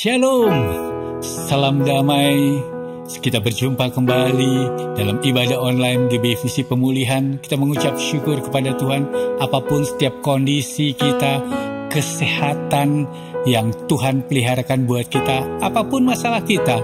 Shalom, salam damai. Kita berjumpa kembali dalam ibadah online GBI Visi Pemulihan. Kita mengucap syukur kepada Tuhan apapun setiap kondisi kita, kesehatan yang Tuhan peliharakan buat kita, apapun masalah kita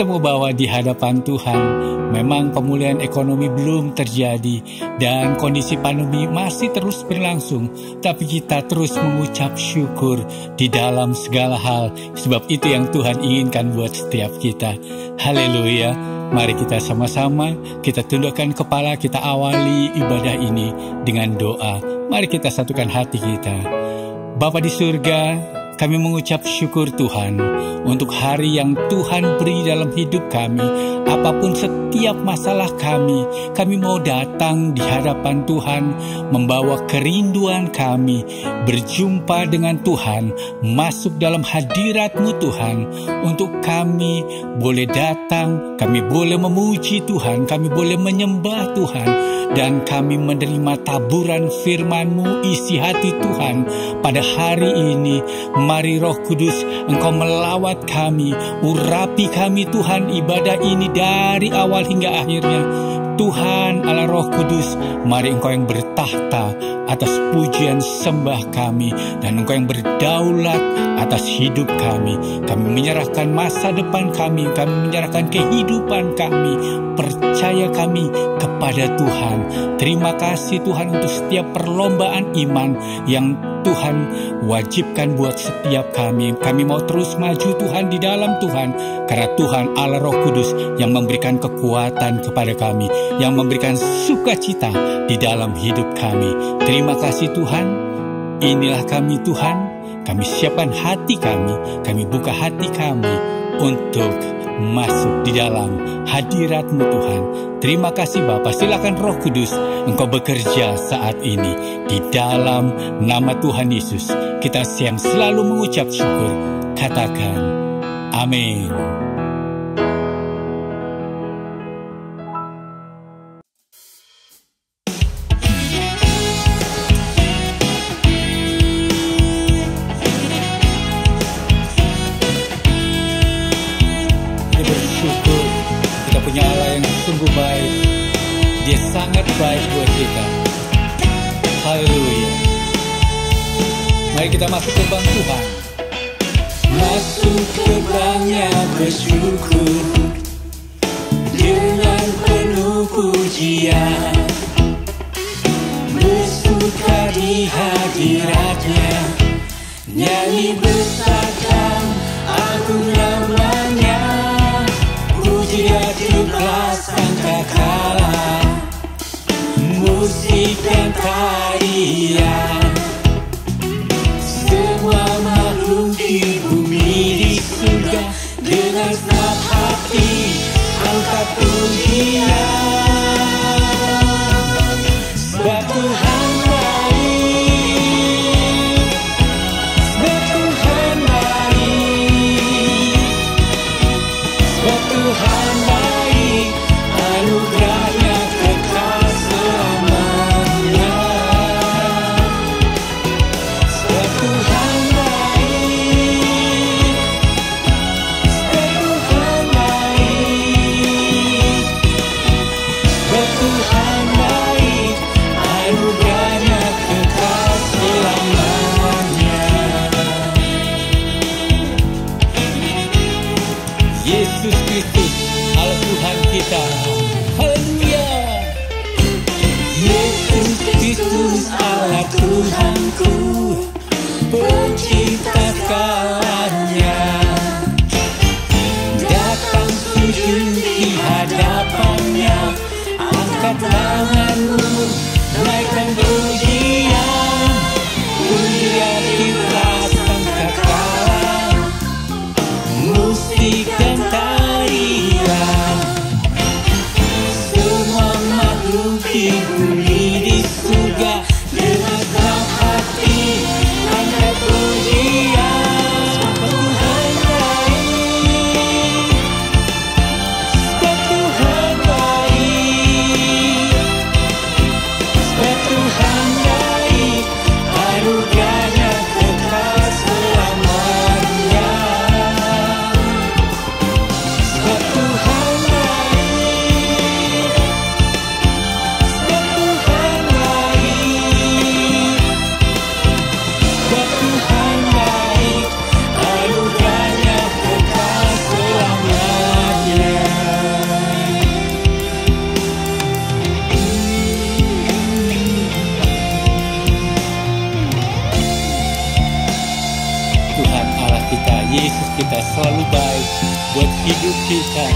mau bawa di hadapan Tuhan. Memang pemulihan ekonomi belum terjadi dan kondisi pandemi masih terus berlangsung, tapi kita terus mengucap syukur di dalam segala hal, sebab itu yang Tuhan inginkan buat setiap kita. Haleluya. Mari kita sama-sama, kita tundukkan kepala, kita awali ibadah ini dengan doa. Mari kita satukan hati kita. Bapa di surga, kami mengucap syukur Tuhan untuk hari yang Tuhan beri dalam hidup kami. Apapun setiap masalah kami mau datang di hadapan Tuhan, membawa kerinduan kami, berjumpa dengan Tuhan, masuk dalam hadirat-Mu Tuhan, untuk kami boleh datang, kami boleh memuji Tuhan, kami boleh menyembah Tuhan, dan kami menerima taburan firman-Mu, isi hati Tuhan pada hari ini. Mari Roh Kudus, Engkau melawat kami, urapi kami Tuhan ibadah ini dari awal hingga akhirnya. Tuhan Allah Roh Kudus, mari Engkau yang bertahta atas pujian sembah kami, dan Engkau yang berdaulat atas hidup kami. Kami menyerahkan masa depan kami menyerahkan kehidupan kami, percaya kami kepada Tuhan. Terima kasih Tuhan untuk setiap perlombaan iman yang Tuhan wajibkan buat setiap kami. Kami mau terus maju Tuhan di dalam Tuhan, karena Tuhan Allah Roh Kudus yang memberikan kekuatan kepada kami, yang memberikan sukacita di dalam hidup kami. Terima kasih Tuhan. Inilah kami Tuhan, kami siapkan hati kami buka hati kami untuk masuk di dalam hadirat-Mu Tuhan. Terima kasih Bapa. Silakan Roh Kudus, Engkau bekerja saat ini di dalam nama Tuhan Yesus. Kita yang selalu mengucap syukur, katakan amin. Dia sangat baik buat kita. Haleluya. Mari kita masuk ke gerbang Tuhan. Masuk ke gerbangnya bersyukur dengan penuh pujian, bersuka di hadiratnya, nyanyi besarkan agung namanya. Puji dia jumlah sangkakala, musik dan tarian, semua makhluk di bumi di surga dengan senang hati angkat pujian. Sebab Tuhan baik, sebab Tuhan baik, sebab Tuhan baik, anugerahnya kekal selamanya. Sebab Tuhan baik, sebab Tuhan baik, sebab Tuhan baik, anugerahnya kekal selamanya. Yesus Kristus, Allah Tuhan kita. Haleluya. Yesus Kristus Allah Tuhanku, pencipta segalanya, datang sujud di hadapannya, angkat tanganmu, naikkan pujian, pujian kita sangkakala, musik dan tarian, semua makhluk di bumi di surga dengan senang hati angkat pujian. Sebab Tuhan baik, sebab Tuhan baik, sebab Tuhan baik, anugerahnya kekal kita selalu baik buat hidup kita.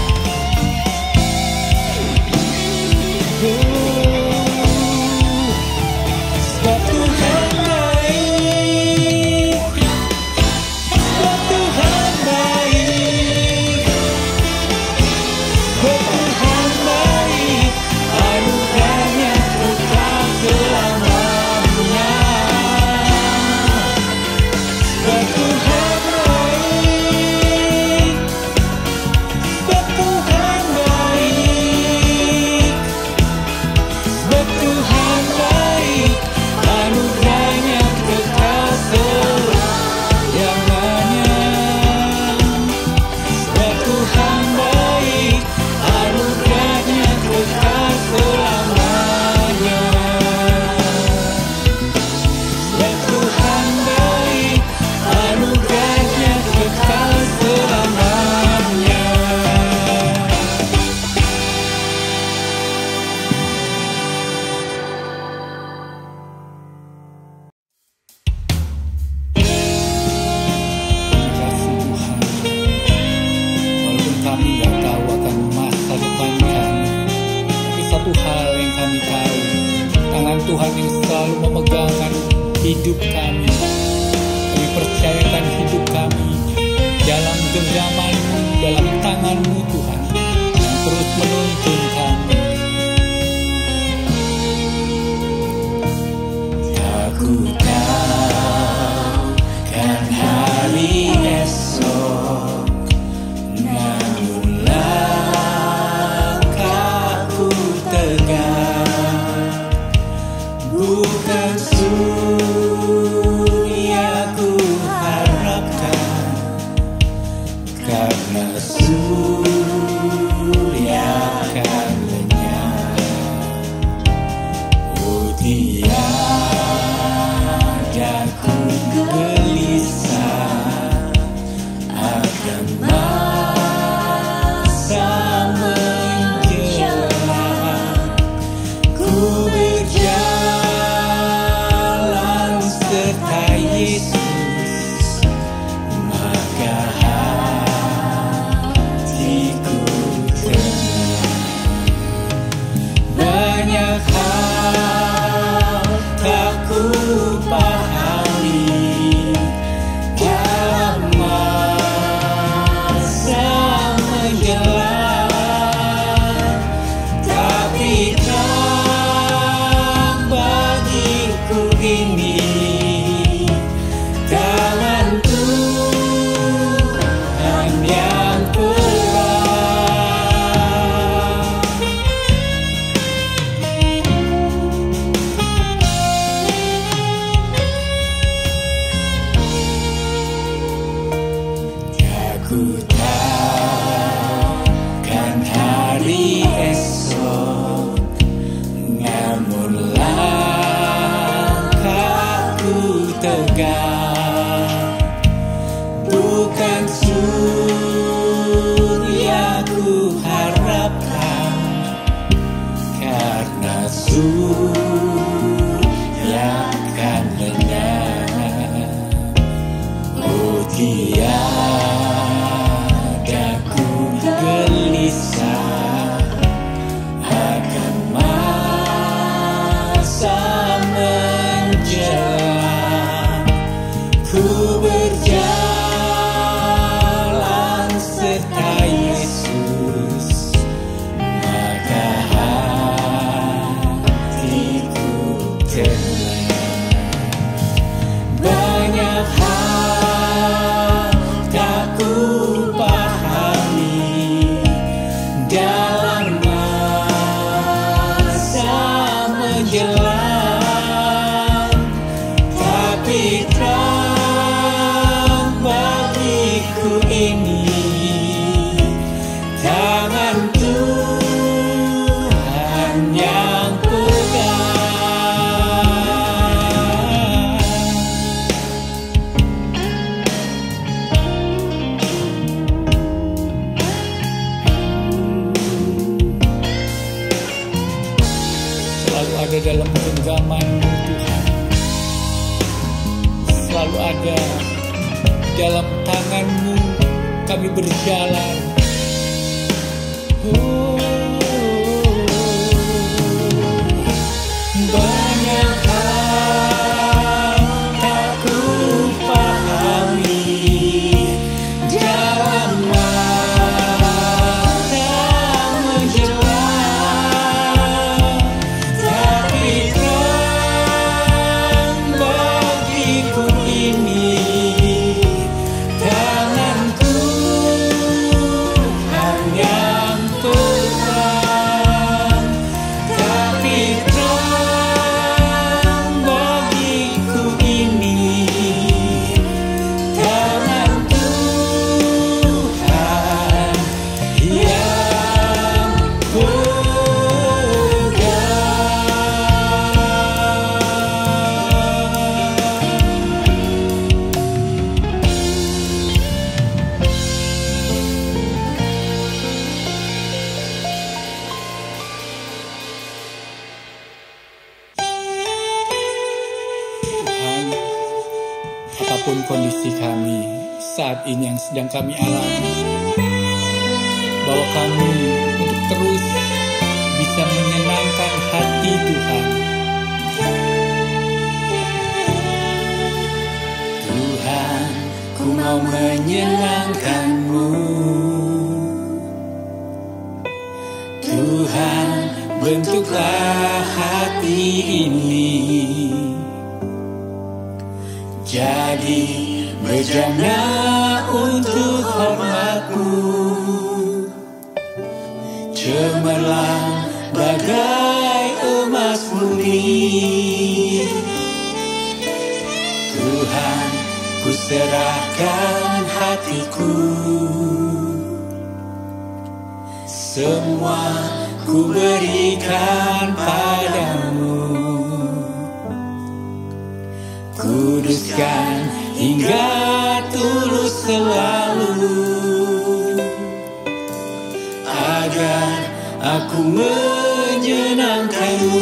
Sebab Tuhan baik, sebab Tuhan baik, sebab Tuhan baik, anugerahnya kekal selamanya. Sebab Tuhan baik, sebab Tuhan baik, sebab Tuhan baik, anugerahnya kekal selamanya. Sebab Tuhan baik, anugerahnya kekal selamanya. Sebab Tuhan baik, anugerahnya kekal selamanya. Terima kasih Tuhan, walaupun kami gak tahu akan masa depan kami, tapi satu hal yang kami tahu, tangan Tuhan yang selalu memegangkan hidup kami. Kami percayakan hidup kami dalam genggaman-Mu, dalam tangan-Mu Tuhan, yang terus menuntun kami. Aku tahu kan hari esok, namun langkahku tegak, bukan surya ku harapkan, karena surya akan lenyap. Oh tiada ku gelisah akan masa menjelang. Ku berjalan serta Yesus, maka hatiku tenang. Banyak hal tak ku pahami dalam masa menjelang, tapi terang bagiku ini tangan Tuhan yang pegang. Aku tahu kan hari esok, namun langkahku tegak, bukan surya ku harapkan, karena surya akan lenyap. Oh tiada ku gelisah akan masa menjelang. Ku berjalan serta Yesus, maka hatiku tenang. Banyak hal tak ku pahami dalam masa menjelang, tapi terang bagiku ini tangan Tuhan yang pegang. Selalu ada dalam genggaman-Mu Tuhan, selalu ada dalam tangan-Mu kami berjalan. Banyak hal tak ku pahami dalam mata menjelang, tapi terang bagiku ini tangan Tuhan yang pegang, tapi terang bagiku ini tangan Tuhan yang Tuhan, apapun kondisi kami saat ini yang sedang kami alami, bawa kami untuk terus bisa menyenangkan hati Tuhan. Tuhan, ku mau menyenangkan-Mu. Tuhan, bentuklah hati ini jadi bejana untuk hormat-Mu, cemerlang bagai emas murni. Tuhan, ku serahkan hatiku, semua ku berikan padamu. Kuduskan hingga tulus selalu, agar aku menyenangkan-Mu,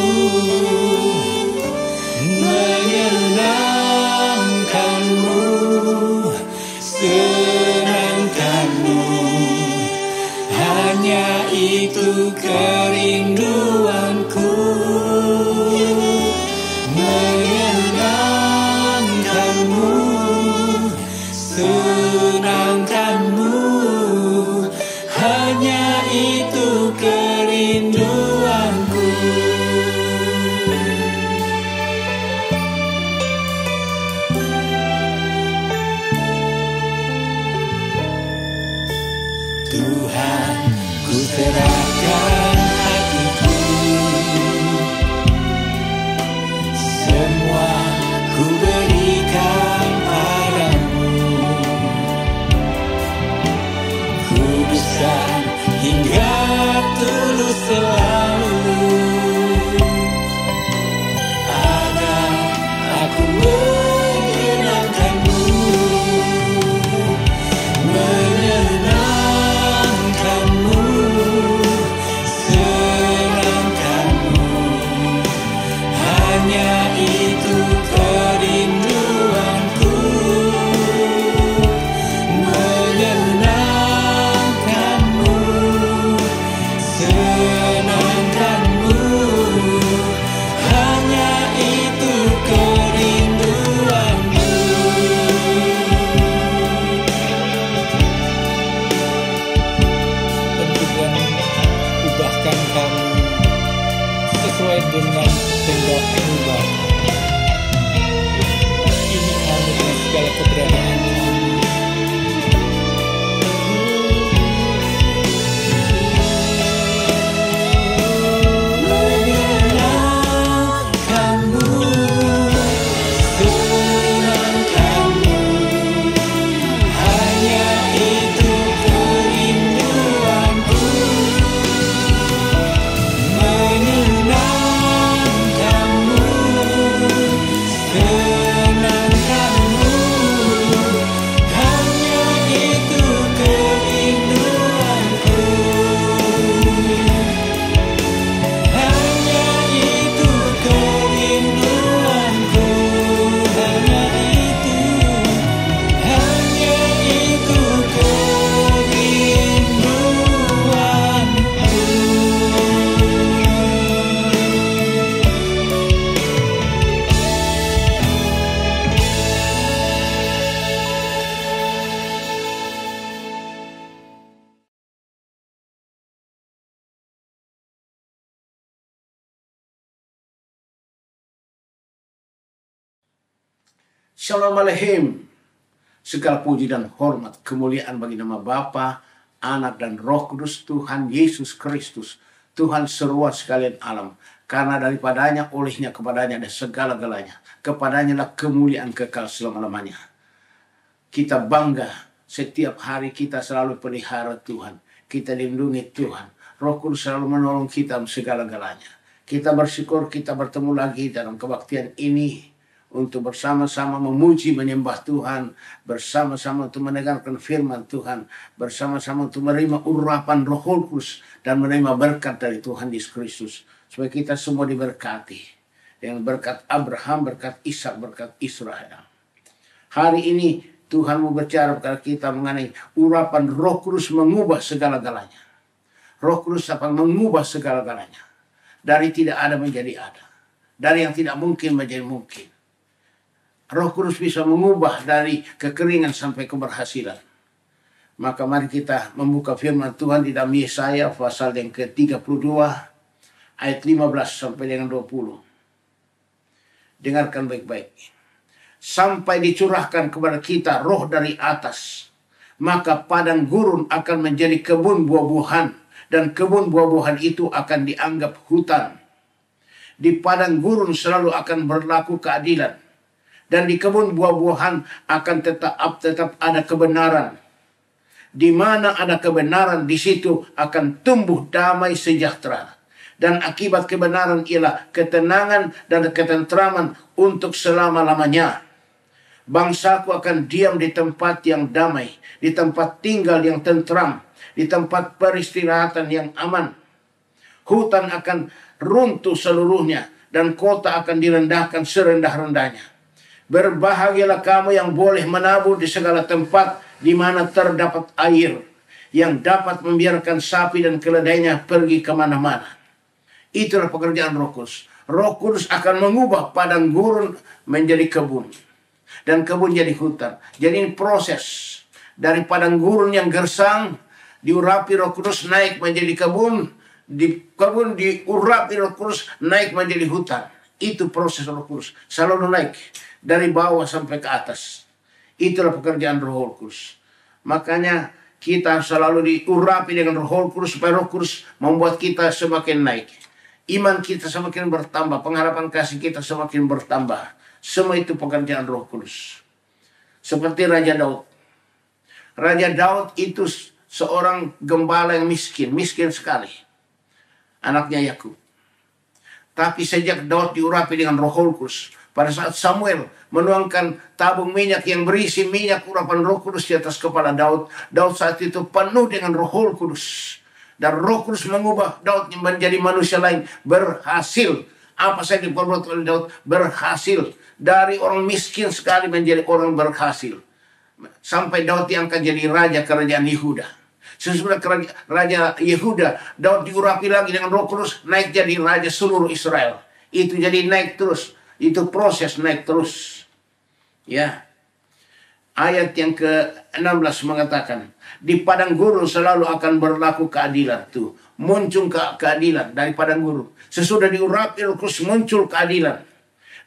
menyenangkan-Mu, senangkan-Mu. Hanya itu kerinduanku, menyenangkan-Mu, senangkan-Mu. Hanya itu kerinduanku. Tuhan, ku serahkan hatiku, semua ku berikan padamu. Kuduskan hingga tulus selalu, agar aku menyenangkan-Mu, menyenangkan-Mu, senangkan-Mu. Hanya itu kerinduanku, menyenangkan-Mu, senangkan-Mu. Hanya itu kerinduanku. Tentukan, ubahkan kami sesuai dengan kehendak-Mu Bapa. Ini kami dengan segala keberadaan kami. Menyenangkan-Mu, senangkan-Mu. Hanya itu kerinduanku, menyenangkan-Mu, senangkan-Mu. Shalom Aleichem. Segala puji dan hormat, kemuliaan bagi nama Bapa, Anak dan Roh Kudus, Tuhan Yesus Kristus, Tuhan seruan sekalian alam. Karena daripadanya, olehnya, kepadanya ada segala-galanya. Kepadanya lah kemuliaan kekal selama-lamanya. Kita bangga setiap hari kita selalu pelihara Tuhan. Kita lindungi Tuhan. Roh Kudus selalu menolong kita segala-galanya. Kita bersyukur kita bertemu lagi dalam kebaktian ini untuk bersama-sama memuji menyembah Tuhan, bersama-sama untuk mendengarkan firman Tuhan, bersama-sama untuk menerima urapan Roh Kudus dan menerima berkat dari Tuhan Yesus Kristus, supaya kita semua diberkati dengan berkat Abraham, berkat Ishak, berkat Israel. Hari ini Tuhan mau bicara kepada kita mengenai urapan Roh Kudus mengubah segala-galanya. Roh Kudus akan mengubah segala-galanya. Dari tidak ada menjadi ada. Dari yang tidak mungkin menjadi mungkin. Roh Kudus bisa mengubah dari kekeringan sampai keberhasilan. Maka mari kita membuka firman Tuhan di dalam Yesaya pasal yang ke-32 ayat 15 sampai dengan 20. Dengarkan baik-baik. Sampai dicurahkan kepada kita roh dari atas, maka padang gurun akan menjadi kebun buah-buahan, dan kebun buah-buahan itu akan dianggap hutan. Di padang gurun selalu akan berlaku keadilan, dan di kebun buah-buahan akan tetap ada kebenaran. Di mana ada kebenaran, di situ akan tumbuh damai sejahtera. Dan akibat kebenaran ialah ketenangan dan ketentraman untuk selama-lamanya. Bangsaku akan diam di tempat yang damai, di tempat tinggal yang tentram, di tempat peristirahatan yang aman. Hutan akan runtuh seluruhnya, dan kota akan direndahkan serendah-rendahnya. Berbahagialah kamu yang boleh menabur di segala tempat di mana terdapat air, yang dapat membiarkan sapi dan keledainya pergi kemana-mana. Itulah pekerjaan Roh Kudus. Roh Kudus akan mengubah padang gurun menjadi kebun, dan kebun jadi hutan. Jadi ini proses dari padang gurun yang gersang, diurapi Roh Kudus naik menjadi kebun, di kebun diurapi Roh Kudus naik menjadi hutan. Itu proses Roh Kudus, selalu naik dari bawah sampai ke atas. Itulah pekerjaan Roh Kudus. Makanya kita selalu diurapi dengan Roh Kudus supaya Roh Kudus membuat kita semakin naik. Iman kita semakin bertambah, pengharapan kasih kita semakin bertambah. Semua itu pekerjaan Roh Kudus. Seperti Raja Daud. Raja Daud itu seorang gembala yang miskin sekali. Anaknya Yakub. Tapi sejak Daud diurapi dengan Roh Kudus, pada saat Samuel menuangkan tabung minyak yang berisi minyak urapan Roh Kudus di atas kepala Daud, Daud saat itu penuh dengan Roh Kudus. Dan Roh Kudus mengubah Daud menjadi manusia lain, berhasil. Apa saja diperbuat oleh Daud berhasil. Dari orang miskin sekali menjadi orang berhasil. Sampai Daud diangkat jadi raja kerajaan Yehuda. Sesudah Raja Yehuda, Daud diurapi lagi dengan Roh Kudus, naik jadi raja seluruh Israel. Itu jadi naik terus. Itu proses naik terus. Ya. Ayat yang ke-16 mengatakan, di padang gurun selalu akan berlaku keadilan. Tuh, muncul keadilan dari padang gurun. Sesudah diurapi Roh Kudus muncul keadilan.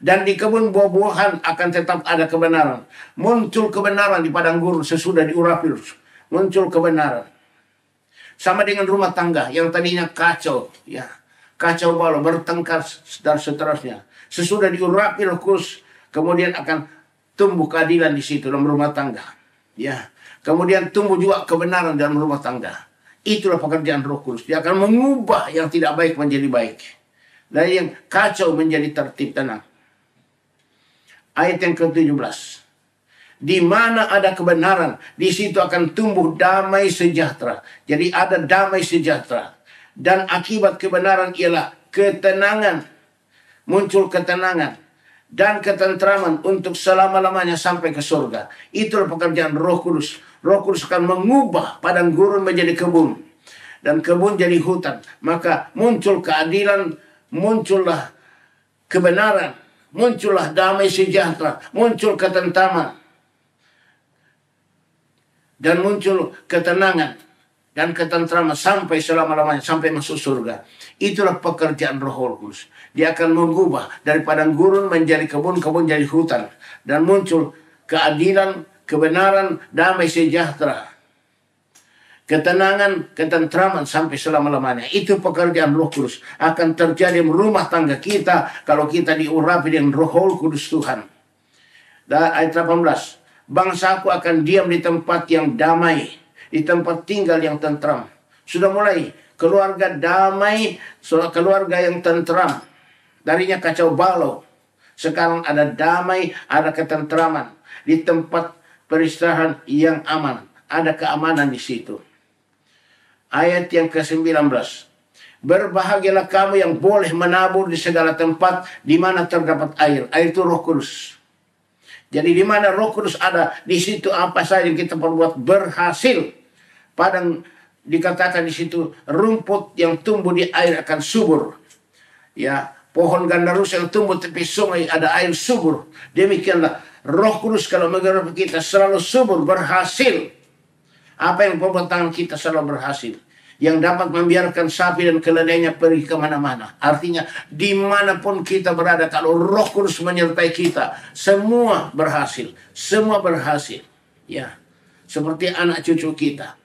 Dan di kebun buah-buahan akan tetap ada kebenaran. Muncul kebenaran di padang gurun sesudah diurapi. Muncul kebenaran. Sama dengan rumah tangga yang tadinya kacau, ya, kacau balau, bertengkar dan seterusnya. Sesudah diurapi Roh Kudus, kemudian akan tumbuh keadilan di situ dalam rumah tangga, ya. Kemudian tumbuh juga kebenaran dalam rumah tangga. Itulah pekerjaan Roh Kudus. Dia akan mengubah yang tidak baik menjadi baik, dari yang kacau menjadi tertib, tenang. Ayat yang ke-17. Di mana ada kebenaran, di situ akan tumbuh damai sejahtera. Jadi ada damai sejahtera. Dan akibat kebenaran ialah ketenangan. Muncul ketenangan dan ketentraman untuk selama-lamanya sampai ke surga. Itulah pekerjaan Roh Kudus. Roh Kudus akan mengubah padang gurun menjadi kebun. Dan kebun jadi hutan. Maka muncul keadilan, muncullah kebenaran, muncullah damai sejahtera, muncul ketentraman. Dan muncul ketenangan dan ketentraman sampai selama-lamanya, sampai masuk surga. Itulah pekerjaan Roh Kudus. Dia akan mengubah dari padang gurun menjadi kebun-kebun jadi hutan. Dan muncul keadilan, kebenaran, damai sejahtera, ketenangan, ketentraman sampai selama-lamanya. Itu pekerjaan Roh Kudus. Akan terjadi di rumah tangga kita kalau kita diurapi dengan Roh Kudus Tuhan. Dan ayat 18. Bangsaku akan diam di tempat yang damai, di tempat tinggal yang tentram. Sudah mulai keluarga damai, keluarga yang tentram. Darinya kacau balau. Sekarang ada damai, ada ketentraman. Di tempat peristirahatan yang aman. Ada keamanan di situ. Ayat yang ke-19. Berbahagialah kamu yang boleh menabur di segala tempat di mana terdapat air. Air itu Roh Kudus. Jadi di mana Roh Kudus ada, di situ apa saja yang kita perbuat berhasil. Padang dikatakan di situ rumput yang tumbuh di air akan subur. Ya, pohon gandarus yang tumbuh tepi sungai ada air subur. Demikianlah Roh Kudus kalau menggerakkan kita selalu subur, berhasil. Apa yang membuat tangan kita selalu berhasil. Yang dapat membiarkan sapi dan keledainya pergi kemana-mana. Artinya dimanapun kita berada, kalau Roh Kudus menyertai kita, semua berhasil. Semua berhasil. Ya, seperti anak cucu kita.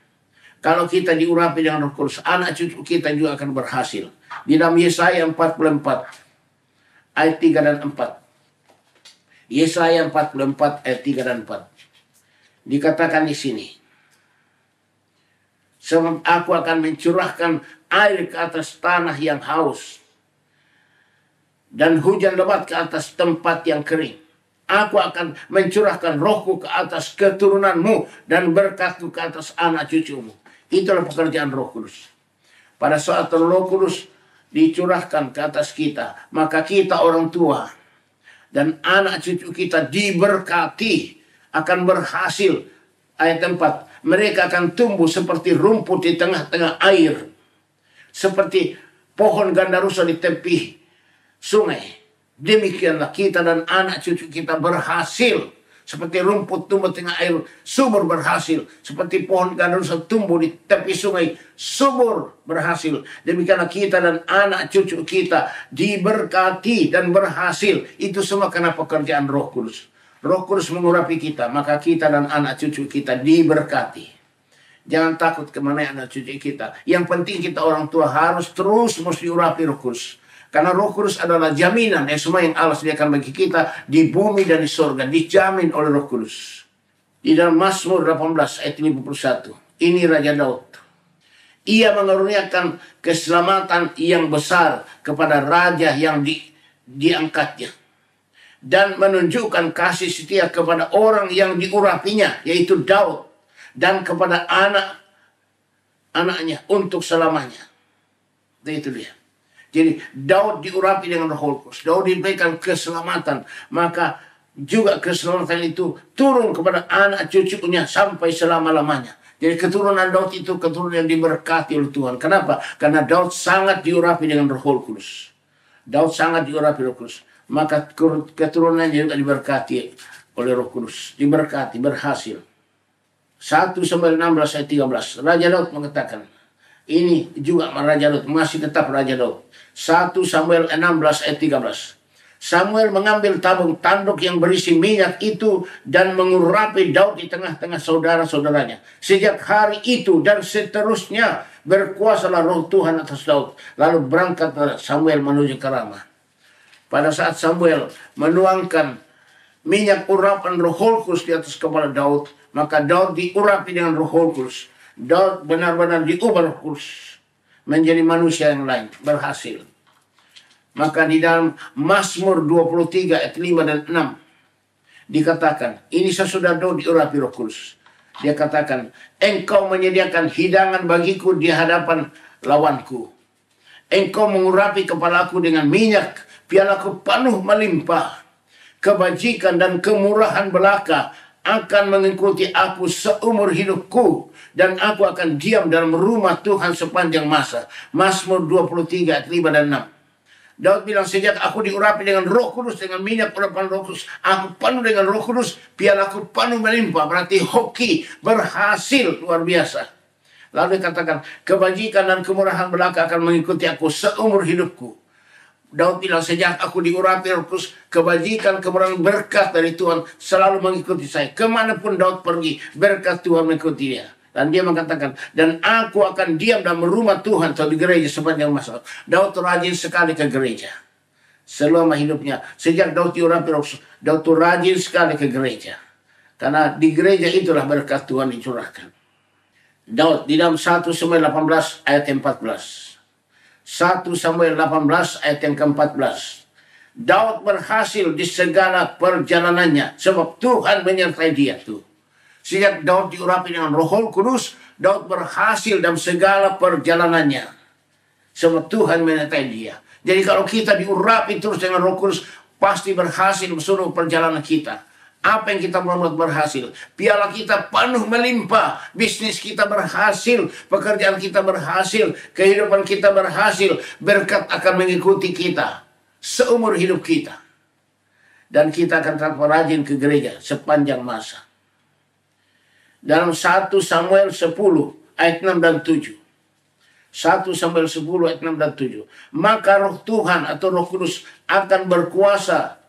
Kalau kita diurapi dengan Roh Kudus, anak cucu kita juga akan berhasil. Di dalam Yesaya 44 ayat 3 dan 4. Yesaya 44 ayat 3 dan 4. Dikatakan di sini, sebab aku akan mencurahkan air ke atas tanah yang haus, dan hujan lebat ke atas tempat yang kering. Aku akan mencurahkan rohku ke atas keturunanmu, dan berkatku ke atas anak cucumu. Itulah pekerjaan Roh Kudus. Pada saat Roh Kudus dicurahkan ke atas kita, maka kita orang tua dan anak cucu kita diberkati, akan berhasil. Ayat 4. Mereka akan tumbuh seperti rumput di tengah-tengah air, seperti pohon gandarusa di tepi sungai. Demikianlah kita dan anak cucu kita berhasil. Seperti rumput tumbuh tengah air, subur berhasil. Seperti pohon gandarusa tumbuh di tepi sungai, subur berhasil. Demikianlah kita dan anak cucu kita diberkati dan berhasil. Itu semua karena pekerjaan Roh Kudus. Roh Kudus mengurapi kita, maka kita dan anak cucu kita diberkati. Jangan takut kemana anak cucu kita. Yang penting kita orang tua harus terus diurapi Roh Kudus. Karena Roh Kudus adalah jaminan semua yang Allah sediakan bagi kita di bumi dan di surga. Dijamin oleh Roh Kudus. Di dalam Mazmur 18 ayat 51. Ini Raja Daud. Ia mengaruniakan keselamatan yang besar kepada raja yang diangkatnya. Dan menunjukkan kasih setia kepada orang yang diurapinya, yaitu Daud. Dan kepada anak-anaknya untuk selamanya. Itu dia. Jadi Daud diurapi dengan Roh Kudus. Daud diberikan keselamatan. Maka juga keselamatan itu turun kepada anak cucunya sampai selama-lamanya. Jadi keturunan Daud itu keturunan yang diberkati oleh Tuhan. Kenapa? Karena Daud sangat diurapi dengan Roh Kudus. Daud sangat diurapi Roh Kudus. Maka keturunannya juga diberkati oleh Roh Kudus. Diberkati, berhasil. 1 Samuel 16 ayat 13. Raja Daud mengatakan, ini juga Raja Daud, masih tetap Raja Daud. 1 Samuel 16 ayat 13. Samuel mengambil tabung tanduk yang berisi minyak itu dan mengurapi Daud di tengah-tengah saudara-saudaranya. Sejak hari itu dan seterusnya berkuasalah Roh Tuhan atas Daud. Lalu berangkat Samuel menuju ke Rama. Pada saat Samuel menuangkan minyak urapan Roh Kudus di atas kepala Daud, maka Daud diurapi dengan Roh Kudus. Daud benar-benar diubah Roh Kudus menjadi manusia yang lain, berhasil. Maka di dalam Mazmur 23 ayat 5 dan 6 dikatakan, ini sesudah Daud diurapi Roh Kudus. Dia katakan, engkau menyediakan hidangan bagiku di hadapan lawanku. Engkau mengurapi kepalaku dengan minyak, pialaku penuh melimpah. Kebajikan dan kemurahan belaka akan mengikuti aku seumur hidupku, dan aku akan diam dalam rumah Tuhan sepanjang masa. Mazmur 23 ayat 5 dan 6. Daud bilang, sejak aku diurapi dengan Roh Kudus, dengan minyak urapan Roh Kudus, aku penuh dengan Roh Kudus, pialaku penuh melimpah. Berarti hoki, berhasil luar biasa. Lalu dikatakan, kebajikan dan kemurahan belaka akan mengikuti aku seumur hidupku. Daud bilang, sejak aku diurapi Roh Kudus, kebajikan, kemurahan, berkat dari Tuhan selalu mengikuti saya. Kemanapun Daud pergi, berkat Tuhan mengikuti dia. Dan dia mengatakan, dan aku akan diam dalam rumah Tuhan atau di gereja sepanjang masa. Daud rajin sekali ke gereja. Selama hidupnya, sejak Daud diurapi Roh Kudus, Daud rajin sekali ke gereja. Karena di gereja itulah berkat Tuhan dicurahkan. Daud di dalam 1 Samuel 18 ayat 14. 1 Samuel 18 ayat yang ke-14. Daud berhasil di segala perjalanannya sebab Tuhan menyertai dia tuh. Sejak Daud diurapi dengan Roh Kudus, Daud berhasil dalam segala perjalanannya sebab Tuhan menyertai dia. Jadi kalau kita diurapi terus dengan Roh Kudus, pasti berhasil seluruh perjalanan kita. Apa yang kita mau berhasil? Piala kita penuh melimpah, bisnis kita berhasil, pekerjaan kita berhasil, kehidupan kita berhasil, berkat akan mengikuti kita seumur hidup kita. Dan kita akan tetap rajin ke gereja sepanjang masa. Dalam 1 Samuel 10 ayat 6 dan 7. 1 Samuel 10 ayat 6 dan 7. Maka roh Tuhan atau Roh Kudus akan berkuasa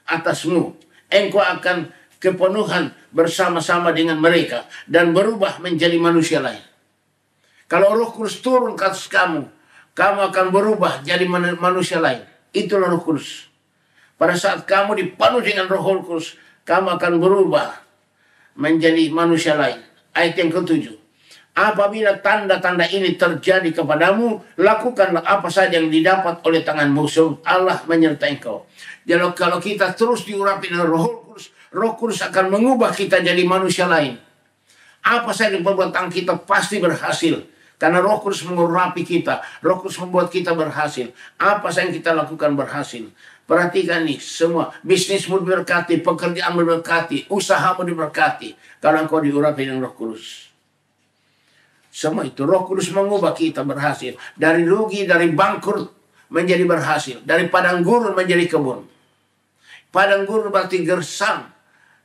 atasmu. Engkau akan kepenuhan bersama-sama dengan mereka dan berubah menjadi manusia lain. Kalau Roh Kudus turun ke atas kamu, kamu akan berubah jadi manusia lain. Itulah Roh Kudus. Pada saat kamu dipenuhi dengan Roh Kudus, kamu akan berubah menjadi manusia lain. Ayat yang ke-7. Apabila tanda-tanda ini terjadi kepadamu, lakukanlah apa saja yang didapat oleh tanganmu, sebab Allah menyertai engkau. Jadi kalau kita terus diurapi dengan Roh Kudus akan mengubah kita jadi manusia lain. Apa saja yang membuat tangan kita pasti berhasil. Karena Roh Kudus mengurapi kita. Roh Kudus membuat kita berhasil. Apa saja yang kita lakukan berhasil. Perhatikan nih, semua bisnismu diberkati, pekerjaanmu diberkati, usahamu diberkati. Kalau engkau diurapi dengan Roh Kudus. Semua itu Roh Kudus mengubah kita berhasil. Dari rugi, dari bangkrut menjadi berhasil. Dari padang gurun menjadi kebun. Padang gurun berarti gersang.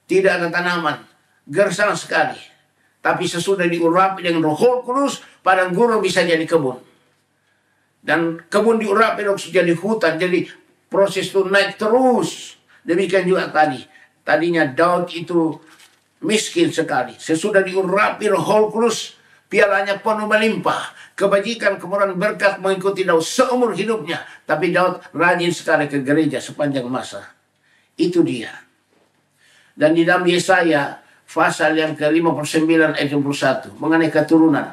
Tidak ada tanaman. Gersang sekali. Tapi sesudah diurapi dengan Roh Kudus, padang gurun bisa jadi kebun. Dan kebun diurapi jadi hutan. Jadi proses itu naik terus. Demikian juga tadi. Tadinya Daud itu miskin sekali. Sesudah diurapi Roh Kudus, pialanya penuh melimpah. Kebajikan, kemurahan, berkat mengikuti Daud seumur hidupnya. Tapi Daud rajin sekali ke gereja sepanjang masa. Itu dia. Dan di dalam Yesaya pasal yang ke-59 ayat 21 mengenai keturunan.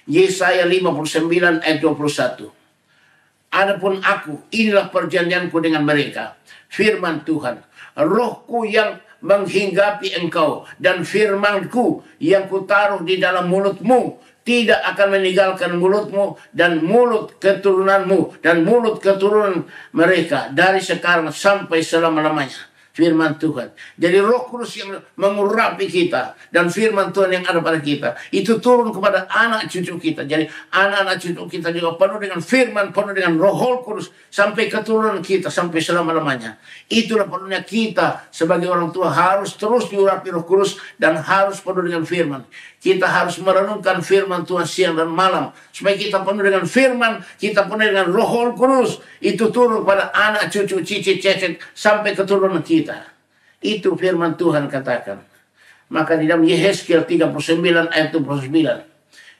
Yesaya 59 ayat 21. Adapun aku, inilah perjanjianku dengan mereka. Firman Tuhan, rohku yang menghinggapi engkau dan firmanku yang kutaruh di dalam mulutmu tidak akan meninggalkan mulutmu dan mulut keturunanmu dan mulut keturunan mereka dari sekarang sampai selama-lamanya. Firman Tuhan. Jadi Roh Kudus yang mengurapi kita dan firman Tuhan yang ada pada kita itu turun kepada anak cucu kita. Jadi anak-anak cucu kita juga penuh dengan firman, penuh dengan Roh Kudus sampai keturunan kita sampai selama-lamanya. Itulah penuhnya kita sebagai orang tua harus terus diurapi Roh Kudus dan harus penuh dengan firman. Kita harus merenungkan firman Tuhan siang dan malam supaya kita penuh dengan firman, kita penuh dengan Roh Kudus. Itu turun kepada anak cucu, cicit, cecet sampai keturunan kita. Itu firman Tuhan katakan. Maka di dalam Yehezkiel 39 ayat 29.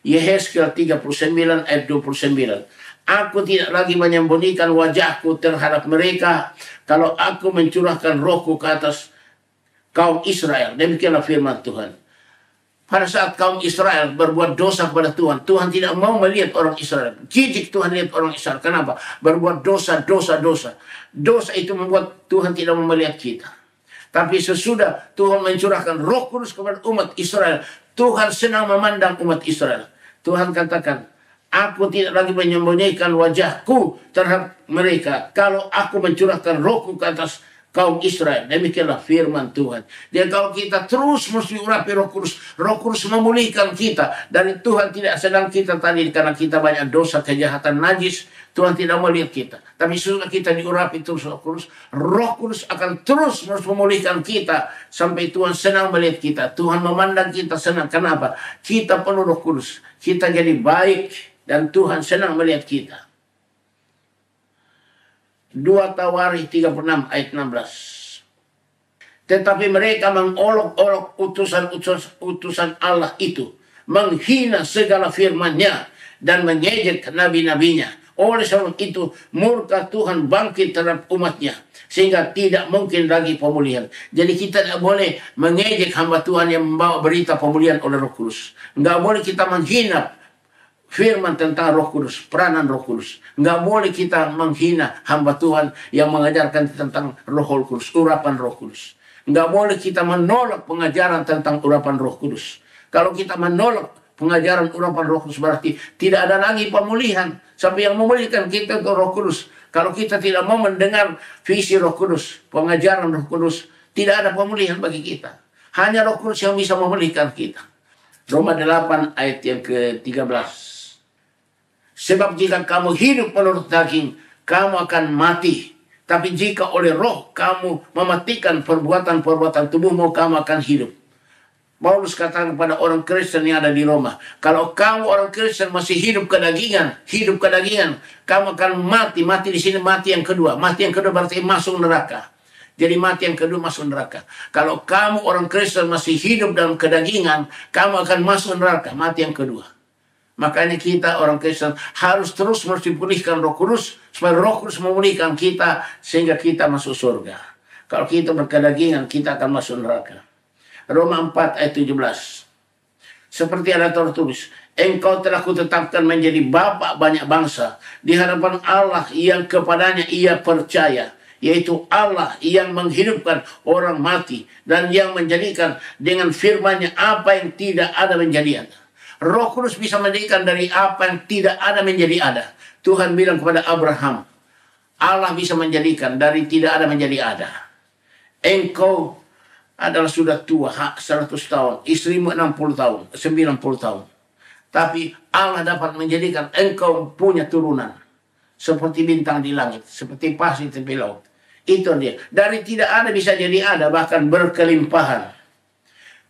Yehezkiel 39 ayat 29. Aku tidak lagi menyembunyikan wajahku terhadap mereka kalau aku mencurahkan rohku ke atas kaum Israel. Demikianlah firman Tuhan. Pada saat kaum Israel berbuat dosa kepada Tuhan, Tuhan tidak mau melihat orang Israel. Jijik Tuhan lihat orang Israel. Kenapa? Berbuat dosa. Dosa itu membuat Tuhan tidak mau melihat kita. Tapi sesudah Tuhan mencurahkan Roh Kudus kepada umat Israel, Tuhan senang memandang umat Israel. Tuhan katakan, aku tidak lagi menyembunyikan wajahku terhadap mereka kalau aku mencurahkan rohku ke atas kaum Israel. Demikianlah firman Tuhan. Dan kalau kita terus mesti urapi Roh Kudus memulihkan kita. Dan Tuhan tidak sedang kita tadi karena kita banyak dosa, kejahatan, najis. Tuhan tidak mau lihat kita. Tapi sesudah kita diurapi terus Roh Kudus akan terus memulihkan kita sampai Tuhan senang melihat kita. Tuhan memandang kita senang. Kenapa? Kita penuh Roh Kudus. Kita jadi baik dan Tuhan senang melihat kita. 2 Tawarikh 36 ayat 16. Tetapi mereka mengolok-olok utusan Allah itu, menghina segala firman-Nya dan mengejek nabi-nabinya. Oleh sebab itu murka Tuhan bangkit terhadap umatnya sehingga tidak mungkin lagi pemulihan. Jadi kita tidak boleh mengejek hamba Tuhan yang membawa berita pemulihan oleh Roh Kudus. Nggak boleh kita menghina firman tentang Roh Kudus, peranan Roh Kudus. Nggak boleh kita menghina hamba Tuhan yang mengajarkan tentang Roh Kudus, urapan Roh Kudus. Nggak boleh kita menolak pengajaran tentang urapan Roh Kudus. Kalau kita menolak pengajaran urapan Roh Kudus berarti tidak ada lagi pemulihan. Sampai yang memulihkan kita itu Roh Kudus. Kalau kita tidak mau mendengar visi Roh Kudus, pengajaran Roh Kudus, tidak ada pemulihan bagi kita. Hanya Roh Kudus yang bisa memulihkan kita. Roma 8 ayat yang ke-13. Sebab jika kamu hidup menurut daging, kamu akan mati. Tapi jika oleh Roh kamu mematikan perbuatan-perbuatan tubuhmu, kamu akan hidup. Paulus katakan kepada orang Kristen yang ada di Roma, kalau kamu orang Kristen masih hidup kedagingan, kamu akan mati. Mati di sini mati yang kedua. Mati yang kedua berarti masuk neraka. Jadi mati yang kedua masuk neraka. Kalau kamu orang Kristen masih hidup dalam kedagingan, kamu akan masuk neraka. Mati yang kedua. Makanya kita orang Kristen harus terus dipulihkan Roh Kudus, supaya Roh Kudus memulihkan kita sehingga kita masuk surga. Kalau kita berkedagingan, kita akan masuk neraka. Roma 4 ayat 17. Seperti ada tertulis, engkau telah kutetapkan menjadi bapa banyak bangsa di hadapan Allah yang kepadanya ia percaya, yaitu Allah yang menghidupkan orang mati dan yang menjadikan dengan firman-Nya apa yang tidak ada menjadi ada. Roh Kudus bisa menjadikan dari apa yang tidak ada menjadi ada. Tuhan bilang kepada Abraham, Allah bisa menjadikan dari tidak ada menjadi ada. Engkau adalah sudah tua, 100 tahun. Istrimu 60 tahun, 90 tahun. Tapi Allah dapat menjadikan engkau punya turunan. Seperti bintang di langit, seperti pasir di tepi laut. Itu dia. Dari tidak ada bisa jadi ada, bahkan berkelimpahan.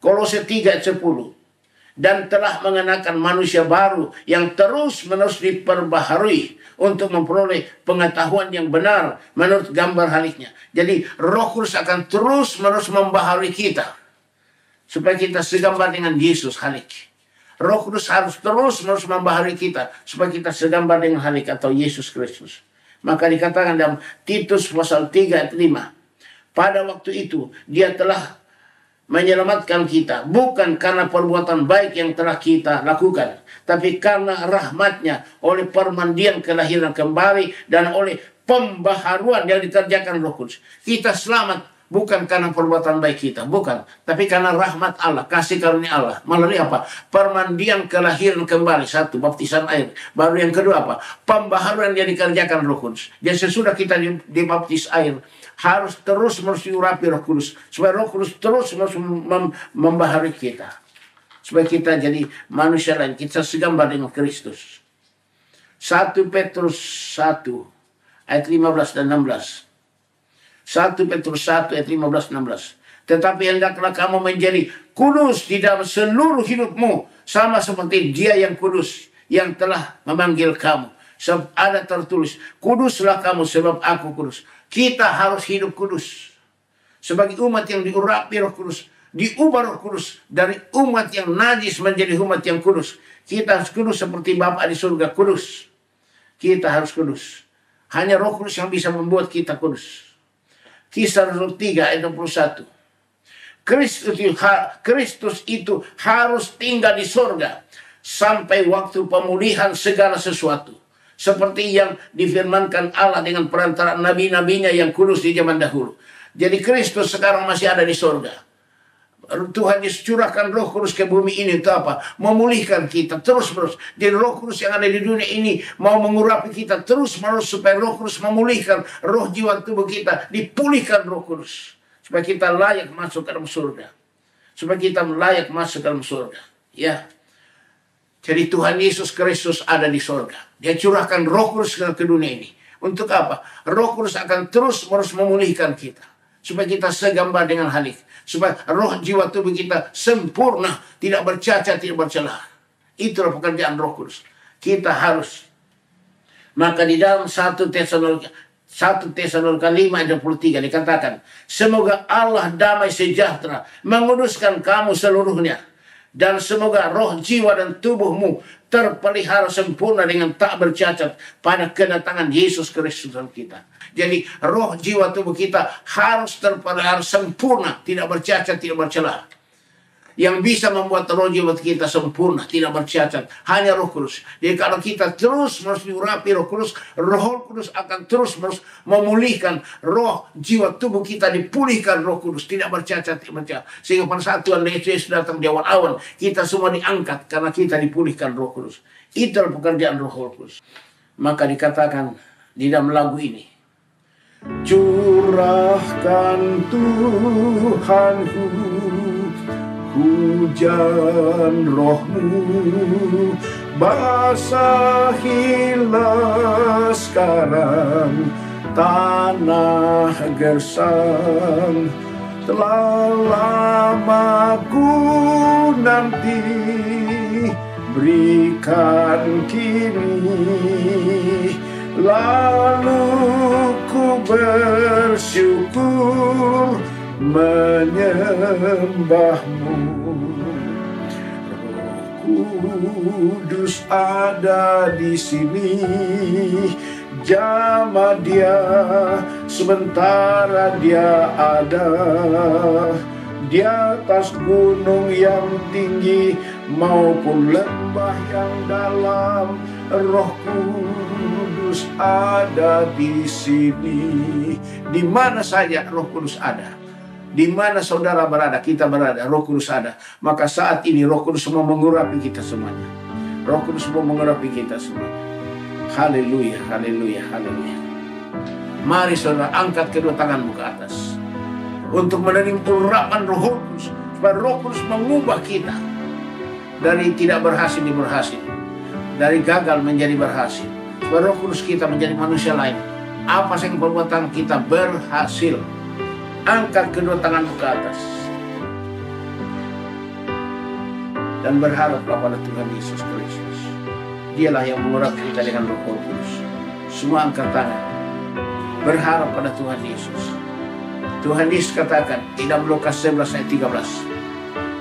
Kolose 3 ayat 10. Dan telah mengenakan manusia baru yang terus-menerus diperbaharui untuk memperoleh pengetahuan yang benar menurut gambar haliknya. Jadi Roh Kudus akan terus-menerus membaharui kita supaya kita segambar dengan Yesus halik. Roh Kudus harus terus-menerus membaharui kita supaya kita segambar dengan halik atau Yesus Kristus. Maka dikatakan dalam Titus pasal 3 ayat 5. Pada waktu itu dia telah menyelamatkan kita, bukan karena perbuatan baik yang telah kita lakukan, tapi karena rahmat-Nya oleh permandian kelahiran kembali dan oleh pembaharuan yang dikerjakan Roh Kudus. Kita selamat bukan karena perbuatan baik kita, bukan, tapi karena rahmat Allah, kasih karunia Allah. Melalui apa? Permandian kelahiran kembali, satu, baptisan air. Baru yang kedua apa? Pembaharuan yang dikerjakan Roh Kudus. Jadi sesudah kita dibaptis air, harus terus-menerus diurapi Roh Kudus. Supaya Roh Kudus terus-menerus membaharui kita. Supaya kita jadi manusia lain. Kita segambar dengan Kristus. 1 Petrus 1 ayat 15 dan 16. 1 Petrus 1 ayat 15 dan 16. Tetapi hendaklah kamu menjadi kudus di dalam seluruh hidupmu. Sama seperti Dia yang kudus yang telah memanggil kamu. Sebab ada tertulis, kuduslah kamu sebab aku kudus. Kita harus hidup kudus. Sebagai umat yang diurapi Roh Kudus, diubah Roh Kudus dari umat yang najis menjadi umat yang kudus. Kita harus kudus seperti Bapa di surga kudus. Kita harus kudus. Hanya Roh Kudus yang bisa membuat kita kudus. Kisah Rasul 3 ayat 21. Kristus itu harus tinggal di surga sampai waktu pemulihan segala sesuatu. Seperti yang difirmankan Allah dengan perantara nabi-nabinya yang kudus di zaman dahulu. Jadi Kristus sekarang masih ada di surga. Tuhan Yesus curahkan Roh Kudus ke bumi ini itu apa? Memulihkan kita terus-menerus. Jadi Roh Kudus yang ada di dunia ini mau mengurapi kita terus-menerus supaya Roh Kudus memulihkan roh jiwa tubuh kita. Dipulihkan Roh Kudus. Supaya kita layak masuk ke dalam surga. Supaya kita layak masuk ke dalam surga. Ya. Jadi Tuhan Yesus Kristus ada di sorga. Dia curahkan Roh Kudus ke dunia ini. Untuk apa? Roh Kudus akan terus-menerus memulihkan kita. Supaya kita segambar dengan hal itu. Supaya roh, jiwa, tubuh kita sempurna. Tidak bercacat, tidak bercelah. Itulah pekerjaan Roh Kudus. Kita harus. Maka di dalam 1 Tesalonika 5:23 dikatakan, semoga Allah damai sejahtera menguduskan kamu seluruhnya. Dan semoga roh, jiwa, dan tubuhmu terpelihara sempurna dengan tak bercacat pada kedatangan Yesus Kristus dalam kita. Jadi roh, jiwa, tubuh kita harus terpelihara sempurna, tidak bercacat, tidak bercelah. Yang bisa membuat roh, jiwa kita sempurna, tidak bercacat, hanya Roh Kudus. Jadi kalau kita terus menerus diurapi Roh Kudus, Roh Kudus akan terus menerus memulihkan roh, jiwa, tubuh kita dipulihkan Roh Kudus, tidak bercacat, tidak bercacat. Sehingga pada saat Tuhan Yesus datang di awal-awal, kita semua diangkat karena kita dipulihkan Roh Kudus. Itulah pekerjaan Roh Kudus. Maka dikatakan di dalam lagu ini, curahkan Tuhanku hujan rohmu, basahilah sekarang tanah gersang. Telah lama ku nanti, berikan kini, lalu ku bersyukur menyembahmu. Roh Kudus ada di sini, jamah dia sementara dia ada di atas gunung yang tinggi maupun lembah yang dalam. Roh Kudus ada di sini. Di mana saja Roh Kudus ada. Di mana saudara berada, kita berada, Roh Kudus ada. Maka saat ini Roh Kudus mau mengurapi kita semuanya. Roh Kudus mau mengurapi kita semuanya. Haleluya, haleluya, haleluya. Mari saudara angkat kedua tanganmu ke atas untuk menerima urapan Roh Kudus, supaya Roh Kudus mengubah kita dari tidak berhasil di berhasil, dari gagal menjadi berhasil, supaya Roh Kudus kita menjadi manusia lain. Apa yang perbuatan kita berhasil? Angkat kedua tanganmu ke atas dan berharaplah pada Tuhan Yesus Kristus. Dialah yang mengurapi kita dengan Roh Kudus. Semua angkat tangan, berharap pada Tuhan Yesus. Tuhan Yesus katakan di dalam Lukas 11 ayat 13,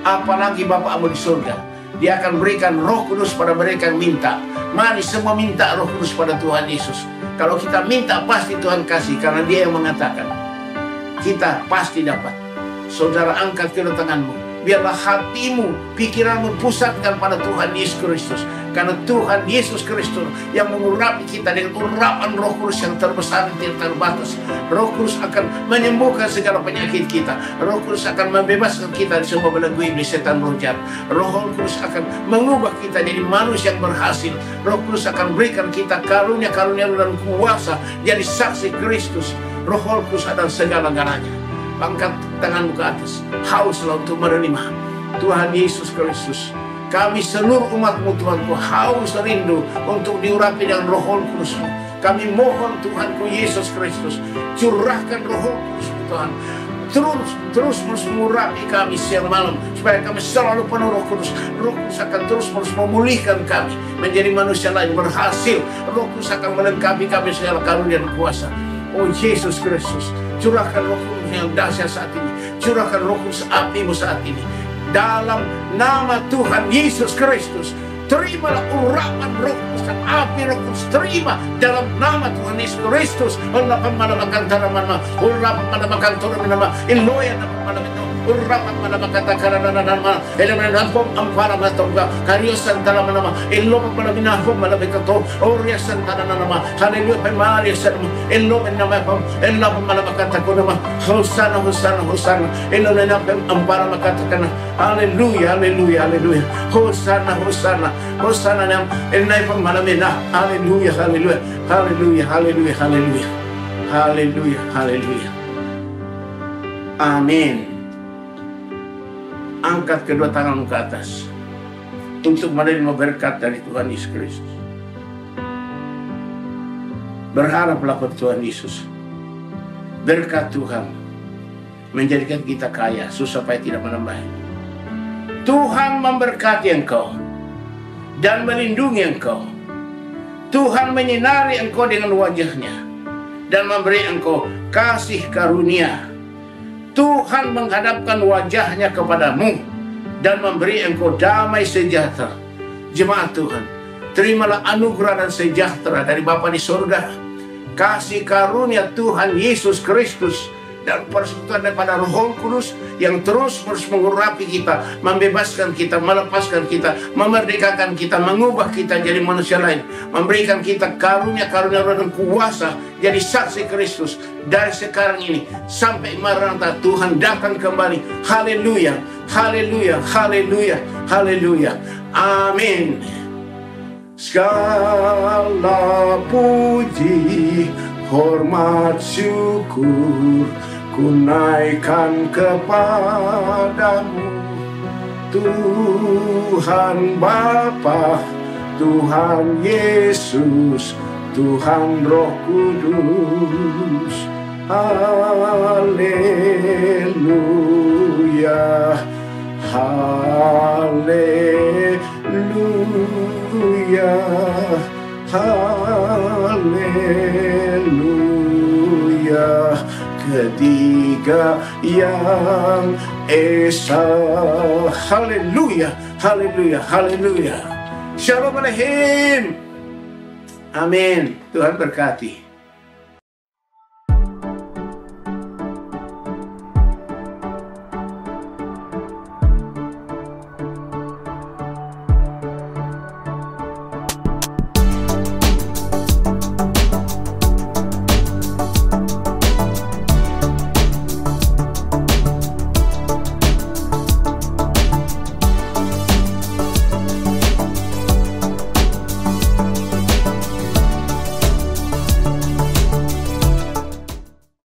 apalagi Bapakmu di surga, Dia akan berikan Roh Kudus pada mereka yang minta. Mari semua minta Roh Kudus pada Tuhan Yesus. Kalau kita minta, pasti Tuhan kasih, karena Dia yang mengatakan. Kita pasti dapat. Saudara angkat kedua tanganmu. Biarlah hatimu, pikiranmu pusatkan pada Tuhan Yesus Kristus. Karena Tuhan Yesus Kristus yang mengurapi kita dengan urapan Roh Kudus yang terbesar dan tidak terbatas. Roh Kudus akan menyembuhkan segala penyakit kita. Roh Kudus akan membebaskan kita dari semua belenggu iblis, setan, roh jahat. Roh Kudus akan mengubah kita jadi manusia yang berhasil. Roh Kudus akan berikan kita karunia-karunia dan kuasa jadi saksi Kristus. Roh Kudus adalah segala-galanya. Angkat tanganmu ke atas, hauslah untuk menerima Tuhan Yesus Kristus. Kami seluruh umat-Mu Tuhanku haus rindu untuk diurapi dengan Roh Kudus-Mu. Kami mohon Tuhanku Yesus Kristus, curahkan Roh Kudus Tuhan. Terus mengurapi kami siang malam, supaya kami selalu penuh Roh Kudus. Roh Kudus akan terus memulihkan kami menjadi manusia lain berhasil. Roh Kudus akan melengkapi kami segala karunia dan kuasa. Oh Yesus Kristus, curahkan Roh Kudus yang dahsyat saat ini. Curahkan Roh Kudus api-Mu saat ini. Dalam nama Tuhan Yesus Kristus, terimalah urapan Roh Kudus dan api Roh Kudus. Terima dalam nama Tuhan Yesus Kristus. Urapan makan tanah mana, urapan makan turun nama, iloya nama urapan kata karena nama, elemen rampom ampara matongga, karios santana nama, ilopan minahom malabekato, orias santana nama, haleluya pemari sanam, ilopan nama pom, ilopan kata kunama, hosana hosana hosana, ilopan ampara makata haleluya haleluya haleluya, hosana hosana hosana nam, enai pom malamena, haleluya haleluya haleluya haleluya haleluya haleluya haleluya. Amin. Angkat kedua tanganmu ke atas untuk menerima berkat dari Tuhan Yesus Kristus. Berharaplah pada Tuhan Yesus. Berkat Tuhan menjadikan kita kaya, susah payah tidak menambah. Tuhan memberkati engkau dan melindungi engkau. Tuhan menyinari engkau dengan wajahnya dan memberi engkau kasih karunia. Tuhan menghadapkan wajahnya kepadamu dan memberi engkau damai sejahtera. Jemaat Tuhan, terimalah anugerah dan sejahtera dari Bapa di surga. Kasih karunia Tuhan Yesus Kristus dan persekutuan daripada Roh Kudus yang terus mengurapi kita, membebaskan kita, melepaskan kita, memerdekakan kita, mengubah kita jadi manusia lain, memberikan kita karunia-karunia dan kuasa jadi saksi Kristus dari sekarang ini sampai Maranatha Tuhan datang kembali. Haleluya, haleluya, haleluya, haleluya. Amin. Segala puji, hormat, syukur ku naikkan kepadamu, Tuhan Bapa, Tuhan Yesus, Tuhan Roh Kudus. Haleluya, haleluya, haleluya. Ketiga yang esa. Haleluya, haleluya, haleluya. Shalom Aleichem. Amin. Tuhan berkati.